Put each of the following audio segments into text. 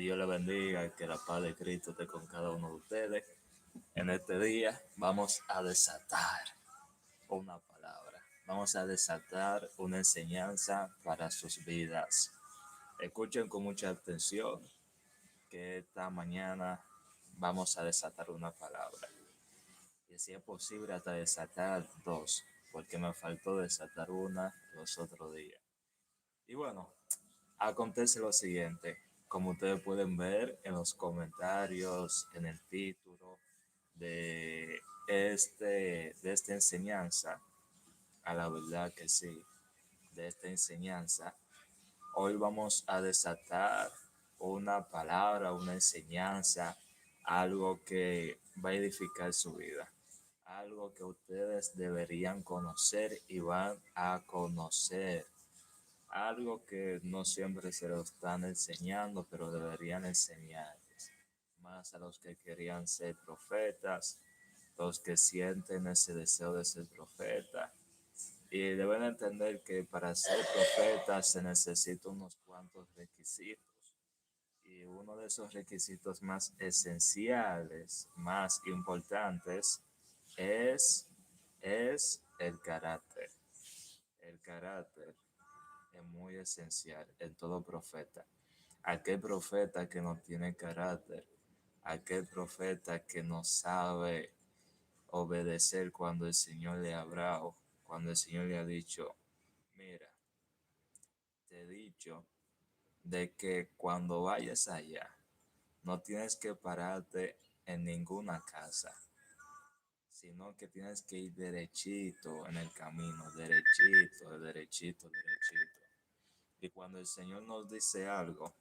Dios le bendiga y que la paz de Cristo esté con cada uno de ustedes. En este día vamos a desatar una palabra. Vamos a desatar una enseñanza para sus vidas. Escuchen con mucha atención que esta mañana vamos a desatar una palabra. Y si es posible hasta desatar dos, porque me faltó desatar una los otros días. Y bueno, acontece lo siguiente, como ustedes pueden ver en los comentarios, en el título de esta enseñanza, a la verdad que sí, de esta enseñanza, hoy vamos a desatar una palabra, una enseñanza, algo que va a edificar su vida, algo que ustedes deberían conocer y van a conocer, algo que no siempre se lo están enseñando, pero deberían enseñarles, más a los que querían ser profetas, los que sienten ese deseo de ser profeta. Y deben entender que para ser profeta se necesitan unos cuantos requisitos. Y uno de esos requisitos más esenciales, más importantes, es, es el carácter. El carácter es muy esencial en todo profeta. Aquel profeta que no tiene carácter, aquel profeta que no sabe obedecer cuando el Señor le ha hablado, cuando el Señor le ha dicho, mira, te he dicho de que cuando vayas allá, no tienes que pararte en ninguna casa, sino que tienes que ir derechito en el camino, derechito, derechito, derechito. Y cuando el Señor nos dice algo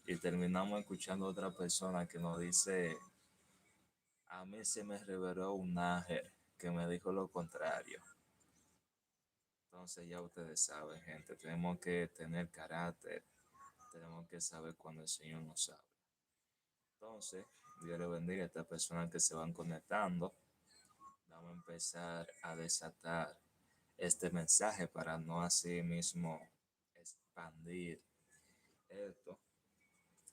y terminamos escuchando a otra persona que nos dice, a mí se me reveló un ángel que me dijo lo contrario. Entonces ya ustedes saben, gente, tenemos que tener carácter, tenemos que saber cuando el Señor nos habla. Entonces, Dios le bendiga a estas personas que se van conectando. Vamos a empezar a desatar este mensaje para no así mismo expandir esto.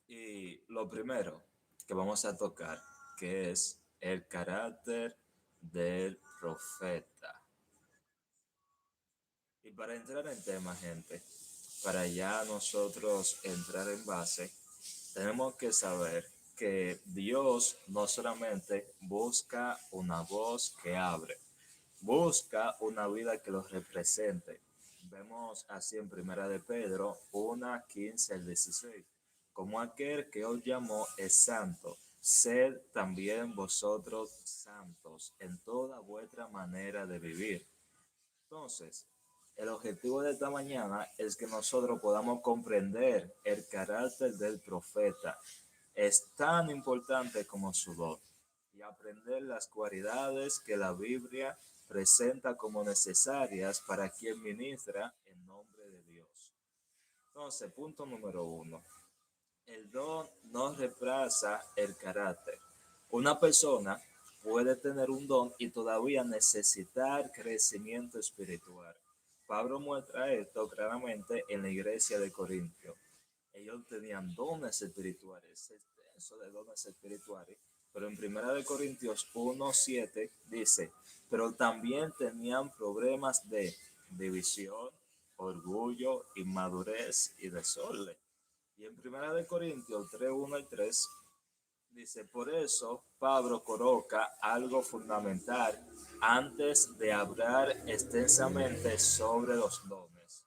Y lo primero que vamos a tocar, que es el carácter del profeta. Y para entrar en tema, gente, para ya nosotros entrar en base, tenemos que saber que Dios no solamente busca una voz que abre, busca una vida que los represente. Vemos así en Primera de Pedro 1:15 al 16. Como aquel que os llamó es santo, sed también vosotros santos en toda vuestra manera de vivir. Entonces, el objetivo de esta mañana es que nosotros podamos comprender el carácter del profeta. Es tan importante como su don y aprender las cualidades que la Biblia presenta como necesarias para quien ministra en nombre de Dios. Entonces, punto número uno. El don no reemplaza el carácter. Una persona puede tener un don y todavía necesitar crecimiento espiritual. Pablo muestra esto claramente en la iglesia de Corintio. Ellos tenían dones espirituales, extenso de dones espirituales, pero en Primera de Corintios 1:7 dice, pero también tenían problemas de división, orgullo, inmadurez y desorden. Y en Primera de Corintios 3:1 y 3 dice, por eso Pablo coloca algo fundamental antes de hablar extensamente sobre los dones.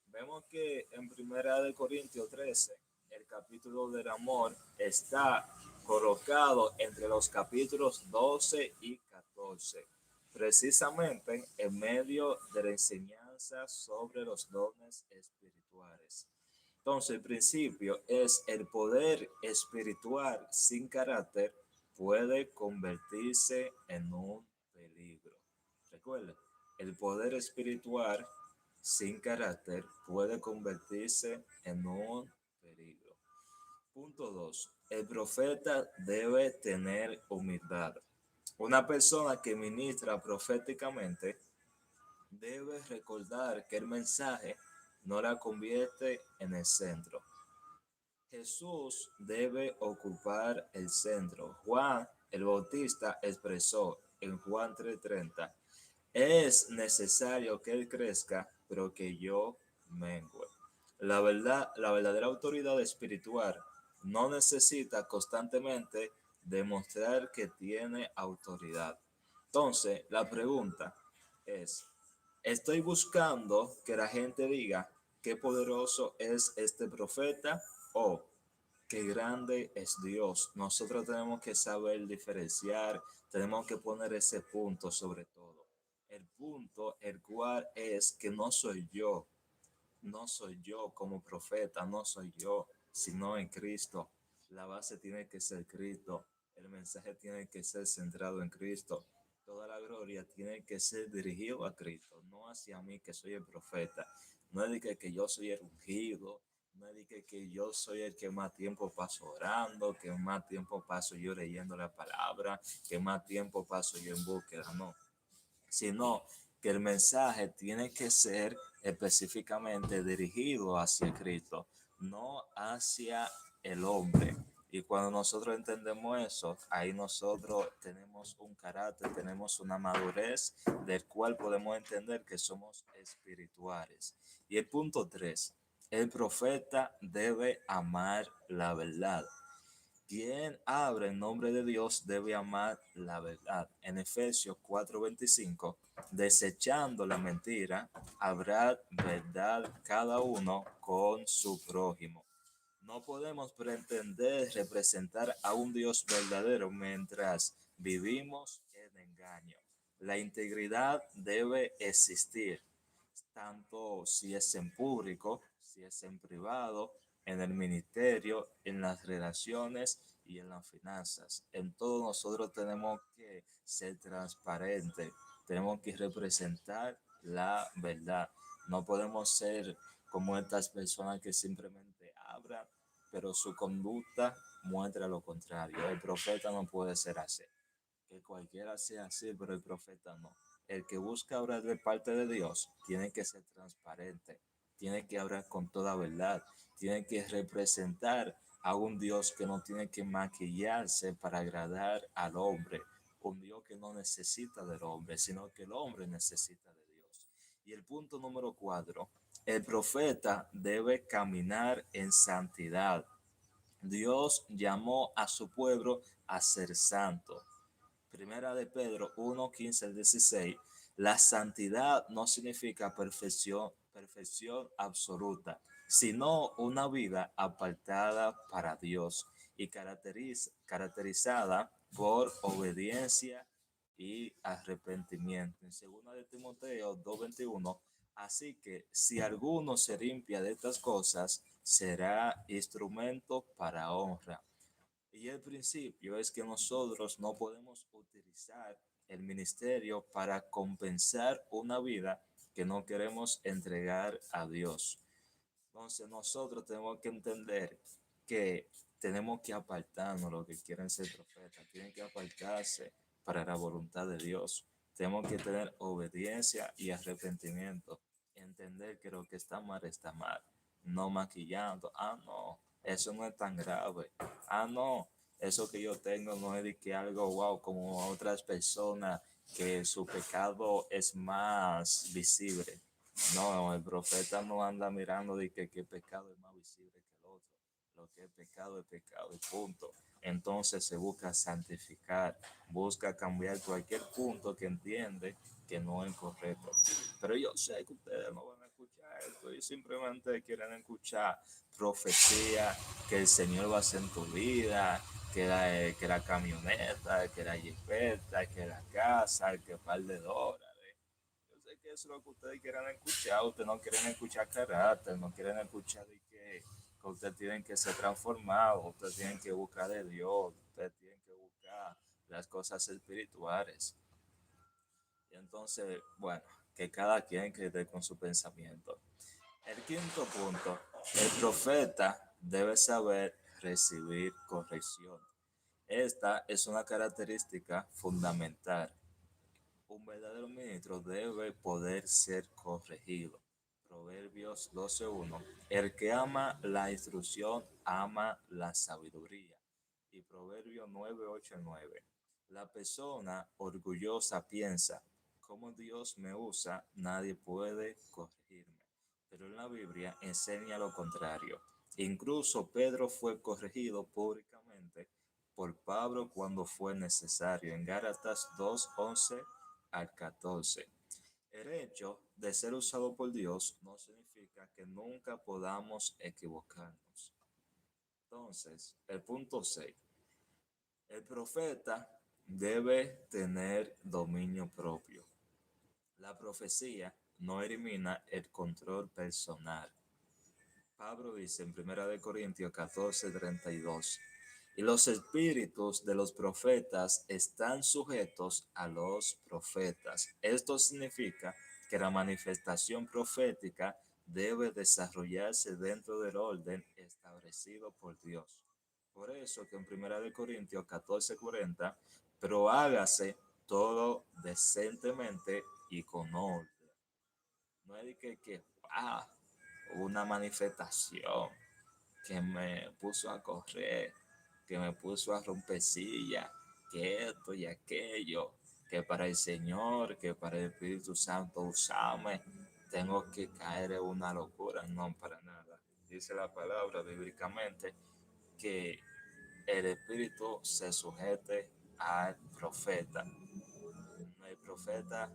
Vemos que en Primera de Corintios 13, el capítulo del amor está colocado entre los capítulos 12 y 14, precisamente en medio de la enseñanza sobre los dones espirituales. Entonces, el principio es el poder espiritual sin carácter puede convertirse en un peligro. Recuerden, el poder espiritual sin carácter puede convertirse en un peligro. Punto 2. El profeta debe tener humildad. Una persona que ministra proféticamente debe recordar que el mensaje no la convierte en el centro. Jesús debe ocupar el centro. Juan el Bautista expresó en Juan 3:30, es necesario que Él crezca, pero que yo mengue. La verdad, la verdadera autoridad espiritual no necesita constantemente demostrar que tiene autoridad. Entonces, la pregunta es, ¿estoy buscando que la gente diga qué poderoso es este profeta o qué grande es Dios? Nosotros tenemos que saber diferenciar, tenemos que poner ese punto sobre todo. El punto, el cual es que no soy yo como profeta, no soy yo, sino en Cristo. La base tiene que ser Cristo, el mensaje tiene que ser centrado en Cristo. Toda la gloria tiene que ser dirigido a Cristo, no hacia mí que soy el profeta. No es de que yo soy el ungido, no es de que yo soy el que más tiempo paso orando, que más tiempo paso yo leyendo la palabra, que más tiempo paso yo en búsqueda, no, sino que el mensaje tiene que ser específicamente dirigido hacia Cristo, no hacia el hombre. Y cuando nosotros entendemos eso, ahí nosotros tenemos un carácter, tenemos una madurez del cual podemos entender que somos espirituales. Y el punto 3, el profeta debe amar la verdad. Quien abre en nombre de Dios debe amar la verdad. En Efesios 4:25, desechando la mentira, habrá verdad cada uno con su prójimo. No podemos pretender representar a un Dios verdadero mientras vivimos en engaño. La integridad debe existir, tanto si es en público, si es en privado, en el ministerio, en las relaciones y en las finanzas. En todo nosotros tenemos que ser transparentes, tenemos que representar la verdad. No podemos ser como estas personas que simplemente hablan, pero su conducta muestra lo contrario. El profeta no puede ser así. Que cualquiera sea así, pero el profeta no. El que busca hablar de parte de Dios tiene que ser transparente, tiene que hablar con toda verdad, tiene que representar a un Dios que no tiene que maquillarse para agradar al hombre, un Dios que no necesita del hombre, sino que el hombre necesita de Dios. Y el punto número 4, el profeta debe caminar en santidad. Dios llamó a su pueblo a ser santo. Primera de Pedro 1:15 al 16. La santidad no significa perfección absoluta, sino una vida apartada para Dios y caracterizada por obediencia y arrepentimiento. En 2 de Timoteo 2:21, así que si alguno se limpia de estas cosas, será instrumento para honra. Y el principio es que nosotros no podemos utilizar el ministerio para compensar una vida que no queremos entregar a Dios. Entonces nosotros tenemos que entender que tenemos que apartarnos los que quieren ser profetas, tienen que apartarse para la voluntad de Dios. Tenemos que tener obediencia y arrepentimiento, entender que lo que está mal, no maquillando, no, eso no es tan grave, no, eso que yo tengo no es de que algo wow como otras personas que su pecado es más visible. No, el profeta no anda mirando de que qué pecado es más visible que el otro. Lo que es pecado y punto. Entonces se busca santificar, busca cambiar cualquier punto que entiende que no es correcto. Pero yo sé que ustedes no van a escuchar esto y simplemente quieren escuchar profecía que el Señor va a hacer en tu vida, que la camioneta, que la jipeta, que la casa, que par de dólares. Yo sé que eso es lo que ustedes quieren escuchar. Ustedes no quieren escuchar carácter, no quieren escuchar de que ustedes tienen que ser transformados, ustedes tienen que buscar de Dios, ustedes tienen que buscar las cosas espirituales. Y entonces, bueno, que cada quien quede con su pensamiento. El quinto punto, el profeta debe saber recibir corrección. Esta es una característica fundamental. Un verdadero ministro debe poder ser corregido. Proverbios 12:1. El que ama la instrucción ama la sabiduría. Y Proverbios 9:8-9. La persona orgullosa piensa, como Dios me usa, nadie puede corregirme. Pero en la Biblia enseña lo contrario. Incluso Pedro fue corregido públicamente por Pablo cuando fue necesario, en Gálatas 2:11-14. El hecho de ser usado por Dios no significa que nunca podamos equivocarnos. Entonces, el punto 6. El profeta debe tener dominio propio. La profecía no elimina el control personal. Pablo dice en 1 Corintios 14:32, y los espíritus de los profetas están sujetos a los profetas. Esto significa que la manifestación profética debe desarrollarse dentro del orden establecido por Dios. Por eso que en 1 Corintios 14:40, pero hágase todo decentemente y con orden. No es de que una manifestación que me puso a correr, que me puso a romper silla, que esto y aquello, que para el Señor, que para el Espíritu Santo usame, tengo que caer en una locura, no para nada. Dice la palabra bíblicamente que el Espíritu se sujete al profeta. El profeta,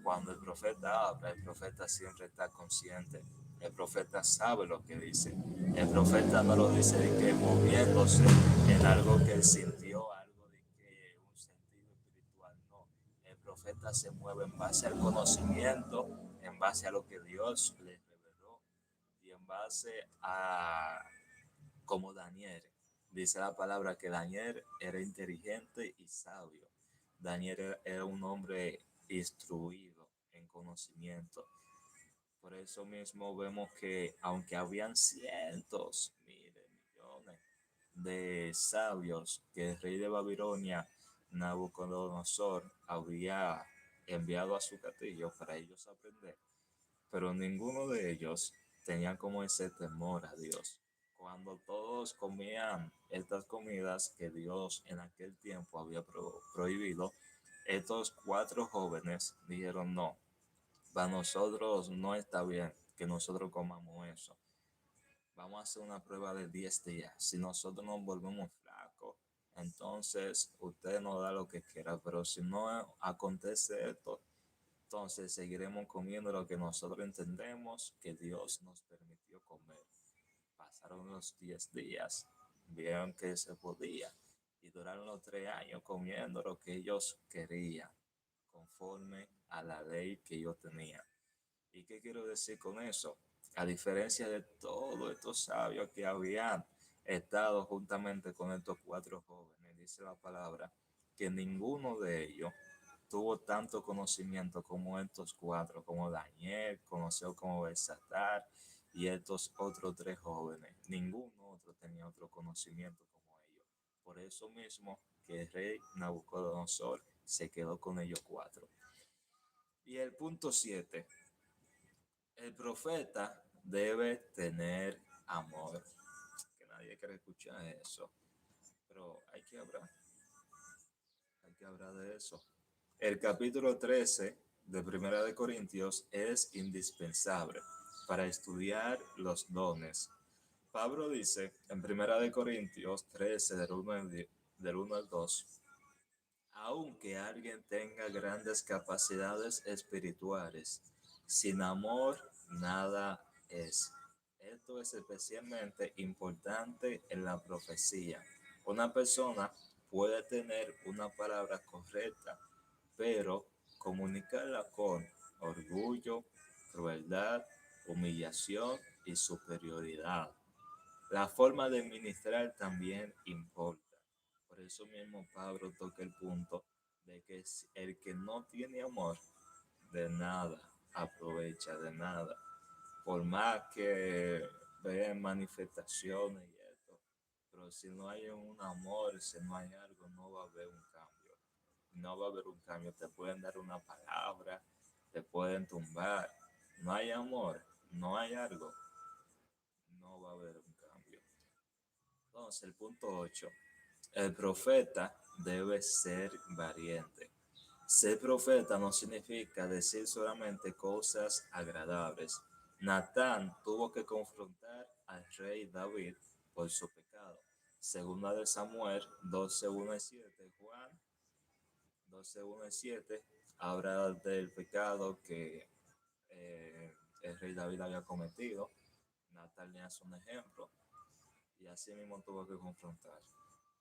cuando el profeta habla, el profeta siempre está consciente. El profeta sabe lo que dice. El profeta no lo dice de que moviéndose en algo que él sintió, algo de que un sentido espiritual, no. El profeta se mueve en base al conocimiento, en base a lo que Dios le reveló y en base a como Daniel. Dice la palabra que Daniel era inteligente y sabio. Daniel era un hombre instruido en conocimiento. Por eso mismo vemos que aunque habían cientos, miles, millones de sabios que el rey de Babilonia, Nabucodonosor, había enviado a su castillo para ellos aprender, pero ninguno de ellos tenía como ese temor a Dios. Cuando todos comían estas comidas que Dios en aquel tiempo había prohibido, estos cuatro jóvenes dijeron no, para nosotros no está bien que nosotros comamos eso. Vamos a hacer una prueba de 10 días. Si nosotros nos volvemos flacos, entonces usted nos da lo que quiera, pero si no acontece esto, entonces seguiremos comiendo lo que nosotros entendemos que Dios nos permitió comer. Pasaron los 10 días, vieron que se podía y duraron los 3 años comiendo lo que ellos querían, conforme a la ley que ellos tenían. ¿Y qué quiero decir con eso? A diferencia de todos estos sabios que habían estado juntamente con estos cuatro jóvenes, dice la palabra, que ninguno de ellos tuvo tanto conocimiento como estos cuatro, como Daniel, conocido como Belsatar, y estos otros tres jóvenes. Ninguno otro tenía otro conocimiento como ellos. Por eso mismo que el rey Nabucodonosor se quedó con ellos cuatro. Y el punto 7. El profeta debe tener amor. Que nadie quiere escuchar eso. Pero hay que hablar de eso. El capítulo 13 de Primera de Corintios es indispensable para estudiar los dones. Pablo dice en Primera de Corintios 13 del 1 al 2, aunque alguien tenga grandes capacidades espirituales, sin amor nada es. Esto es especialmente importante en la profecía. Una persona puede tener una palabra correcta, pero comunicarla con orgullo, crueldad, humillación y superioridad. La forma de ministrar también importa. Por eso mismo Pablo toca el punto de que el que no tiene amor, de nada aprovecha, de nada. Por más que vean manifestaciones y esto, pero si no hay un amor, si no hay algo, no va a haber un cambio. No va a haber un cambio. Te pueden dar una palabra, te pueden tumbar. No hay amor, no hay algo, no va a haber un cambio. Entonces, el punto 8. El profeta debe ser valiente. Ser profeta no significa decir solamente cosas agradables. Natán tuvo que confrontar al rey David por su pecado. Segunda de Samuel 12, 1 y 7. Juan 12, 1 y 7 habla del pecado que el rey David había cometido. Natán le hace un ejemplo y así mismo tuvo que confrontar.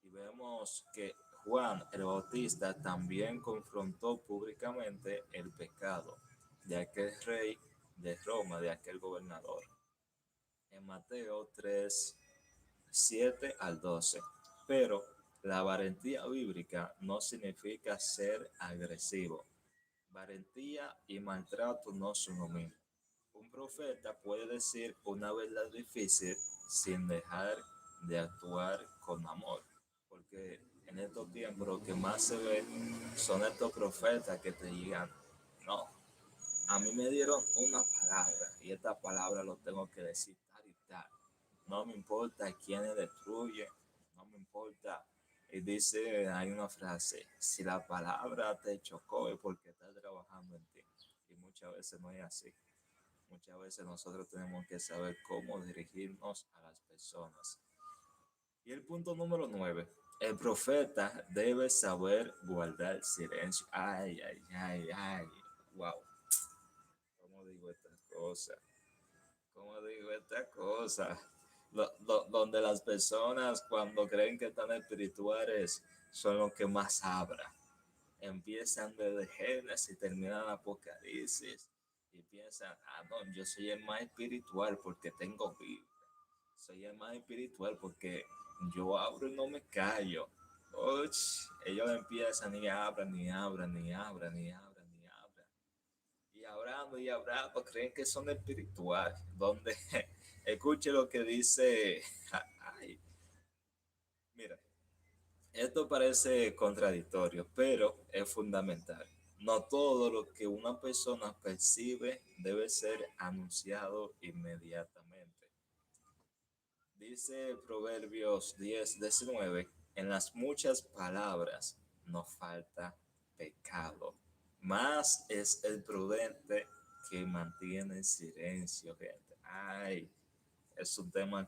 Y vemos que Juan el Bautista también confrontó públicamente el pecado de aquel rey de Roma, de aquel gobernador. En Mateo 3, 7 al 12. Pero la valentía bíblica no significa ser agresivo. Valentía y maltrato no son lo mismo. Un profeta puede decir una verdad difícil sin dejar de actuar con amor, porque en estos tiempos lo que más se ve son estos profetas que te digan, no, a mí me dieron una palabra y esta palabra lo tengo que decir tal y tal. No me importa quién destruye, no me importa. Y dice, hay una frase, si la palabra te chocó es porque está trabajando en ti. Y muchas veces no es así. Muchas veces nosotros tenemos que saber cómo dirigirnos a las personas. Y el punto número 9. El profeta debe saber guardar silencio. Ay, ay, ay, ay. Wow. ¿Cómo digo estas cosas? ¿Cómo digo estas cosas? Donde las personas cuando creen que están espirituales son los que más hablan. Empiezan desde Génesis y terminan Apocalipsis y piensan, ah, no, yo soy el más espiritual porque tengo Biblia. Soy el más espiritual porque yo abro y no me callo. Uch, ellos empiezan y hablan, ni hablan, ni hablan, ni hablan, ni hablan. Y hablando, creen que son espirituales. Donde escuche lo que dice. Ay, mira, esto parece contradictorio, pero es fundamental. No todo lo que una persona percibe debe ser anunciado inmediatamente. Dice Proverbios 10:19, en las muchas palabras no falta pecado, más es el prudente que mantiene silencio, gente. Ay, es un tema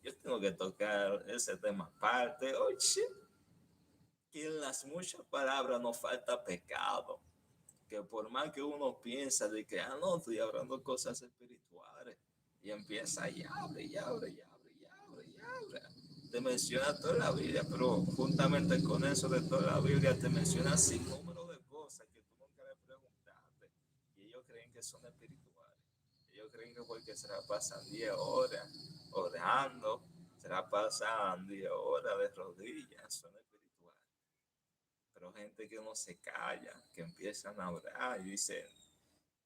yo tengo que tocar ese tema aparte. Oye, que en las muchas palabras no falta pecado, que por más que uno piensa de que, ah, no, estoy hablando cosas espirituales, y empieza y abre, y abre, y abre, y abre, y abre. Te menciona toda la Biblia, pero juntamente con eso de toda la Biblia te menciona sin número de cosas que tú nunca le preguntaste, y ellos creen que son espirituales. Ellos creen que porque se la pasan 10 horas orando, se la pasan 10 horas de rodillas, son espirituales. Pero gente que no se calla, que empiezan a hablar y dicen,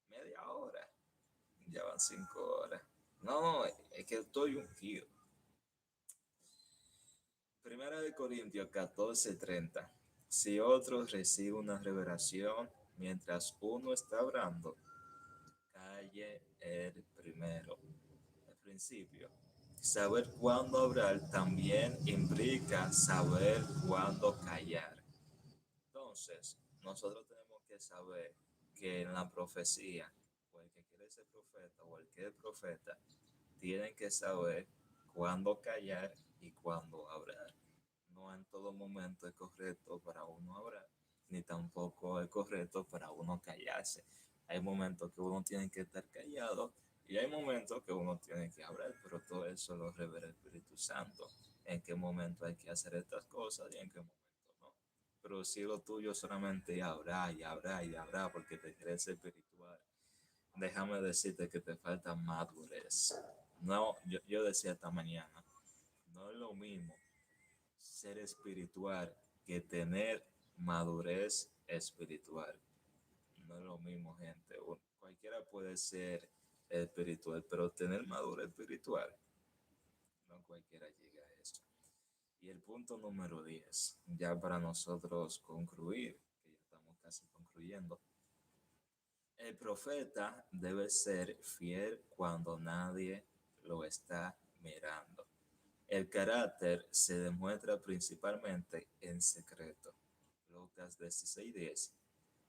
media hora, ya van 5 horas. No, es que estoy ungido. Primera de Corintios 14:30. Si otro recibe una revelación mientras uno está hablando, calle el primero. El principio. Saber cuándo hablar también implica saber cuándo callar. Entonces, nosotros tenemos que saber que en la profecía, o el que quiere ser profeta, o el que es profeta, tienen que saber cuándo callar y cuándo hablar. No en todo momento es correcto para uno hablar, ni tampoco es correcto para uno callarse. Hay momentos que uno tiene que estar callado y hay momentos que uno tiene que hablar, pero todo eso lo revela el Espíritu Santo. En qué momento hay que hacer estas cosas y en qué momento no. Pero si lo tuyo solamente hablar y hablar y hablar porque te crees espiritual, déjame decirte que te falta madurez. No, yo decía esta mañana, no es lo mismo ser espiritual que tener madurez espiritual. No es lo mismo, gente. Cualquiera puede ser espiritual, pero tener madurez espiritual, no cualquiera llega a eso. Y el punto número 10, ya para nosotros concluir, que ya estamos casi concluyendo, El profeta debe ser fiel cuando nadie lo está mirando. El carácter se demuestra principalmente en secreto. Lucas 16:10.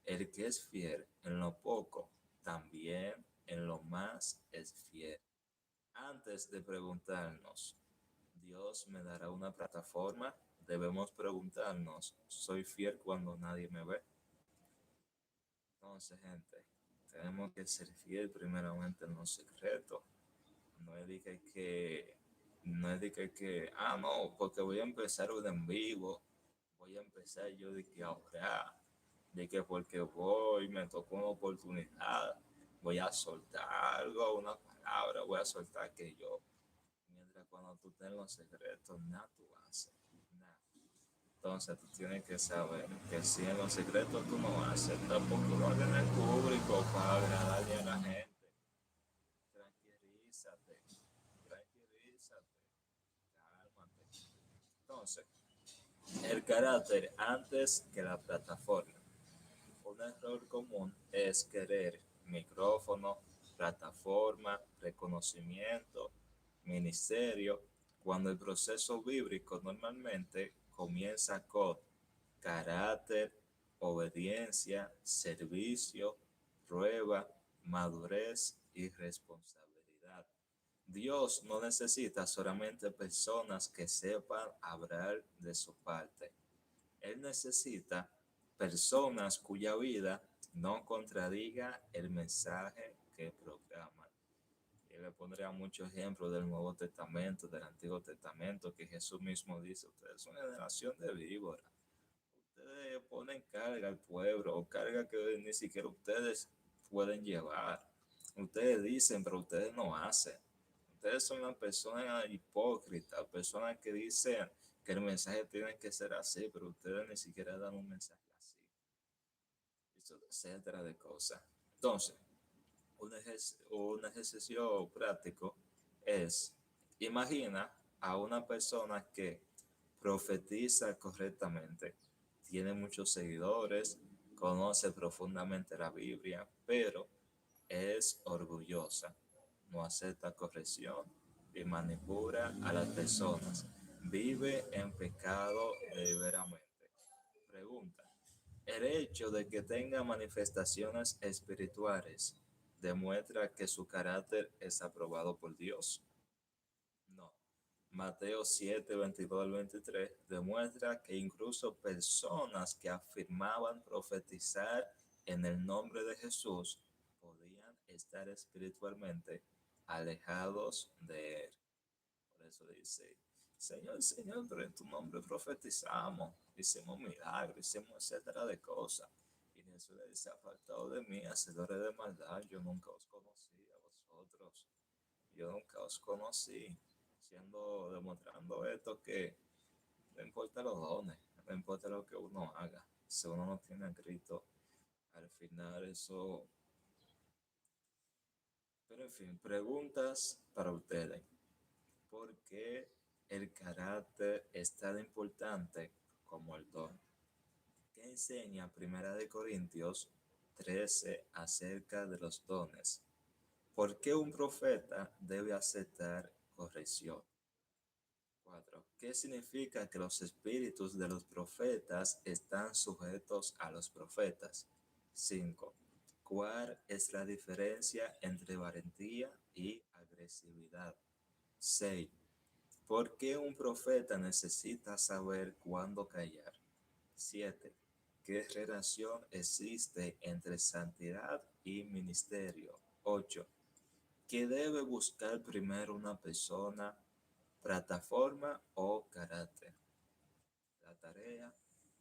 El que es fiel en lo poco, también en lo más es fiel. Antes de preguntarnos, ¿Dios me dará una plataforma? Debemos preguntarnos, ¿soy fiel cuando nadie me ve? Entonces, gente, tenemos que ser fiel primeramente en los secretos. No es de no es de no, porque voy a empezar un en vivo, voy a empezar yo de que a orar, de que porque voy, me tocó una oportunidad, voy a soltar algo, una palabra, voy a soltar que yo, mientras cuando tú tengas los secretos, nada tú haces, nada. Entonces tú tienes que saber que si en los secretos tú no haces, tampoco lo hagas en el público para agradarle a la gente. Tranquilízate, tranquilízate, cálmate. Entonces, el carácter antes que la plataforma. Un error común es querer micrófono, plataforma, reconocimiento, ministerio, cuando el proceso bíblico normalmente comienza con carácter, obediencia, servicio, prueba, madurez y responsabilidad. Dios no necesita solamente personas que sepan hablar de su parte. Él necesita personas cuya vida no contradiga el mensaje que proclaman. Y le pondría muchos ejemplos del Nuevo Testamento, del Antiguo Testamento, que Jesús mismo dice, ustedes son generación de víboras. Ustedes ponen carga al pueblo, o carga que ni siquiera ustedes pueden llevar. Ustedes dicen, pero ustedes no hacen. Ustedes son una persona hipócrita, personas que dicen que el mensaje tiene que ser así, pero ustedes ni siquiera dan un mensaje así, etcétera de cosas. Entonces, un ejercicio práctico es, imagina a una persona que profetiza correctamente, tiene muchos seguidores, conoce profundamente la Biblia, pero es orgullosa, no acepta corrección y manipula a las personas. Vive en pecado deliberadamente. Pregunta: ¿el hecho de que tenga manifestaciones espirituales demuestra que su carácter es aprobado por Dios? No. Mateo 7, 22 al 23 demuestra que incluso personas que afirmaban profetizar en el nombre de Jesús podían estar espiritualmente alejados de él. Por eso dice, Señor, Señor, pero en tu nombre profetizamos, hicimos milagros, hicimos etcétera de cosas. Y Jesús le dice, apartado de mí, hacedores de maldad, yo nunca os conocí a vosotros. Yo nunca os conocí, demostrando esto que no importa los dones, no importa lo que uno haga, si uno no tiene a Cristo, al final eso... Pero en fin, preguntas para ustedes. ¿Por qué el carácter es tan importante como el don? ¿Qué enseña Primera de Corintios 13 acerca de los dones? ¿Por qué un profeta debe aceptar corrección? 4. ¿Qué significa que los espíritus de los profetas están sujetos a los profetas? 5. ¿Cuál es la diferencia entre valentía y agresividad? 6. ¿Por qué un profeta necesita saber cuándo callar? 7. ¿Qué relación existe entre santidad y ministerio? 8. ¿Qué debe buscar primero una persona, plataforma o carácter? La tarea: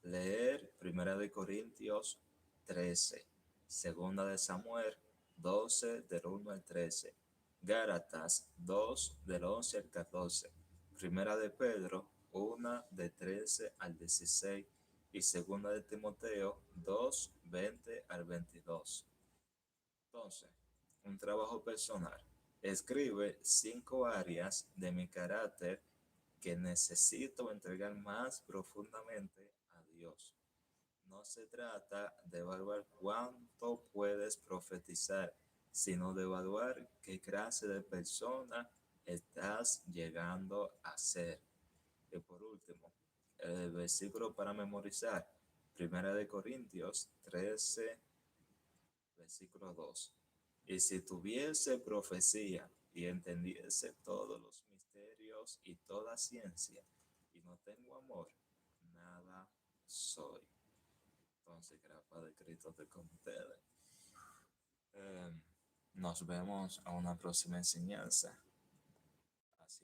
leer Primera de Corintios 13, Segunda de Samuel 12 del 1 al 13, Gálatas 2 del 11 al 14, Primera de Pedro 1 de 13 al 16 y Segunda de Timoteo 2, 20 al 22. Entonces, un trabajo personal. Escribe 5 áreas de mi carácter que necesito entregar más profundamente a Dios. no se trata de evaluar cuánto puedes profetizar, sino de evaluar qué clase de persona estás llegando a ser. Y por último, el versículo para memorizar, Primera de Corintios 13, versículo 2. Y si tuviese profecía y entendiese todos los misterios y toda ciencia, y no tengo amor, nada soy. Entonces, que la paz de Cristo esté con ustedes. Nos vemos a una próxima enseñanza.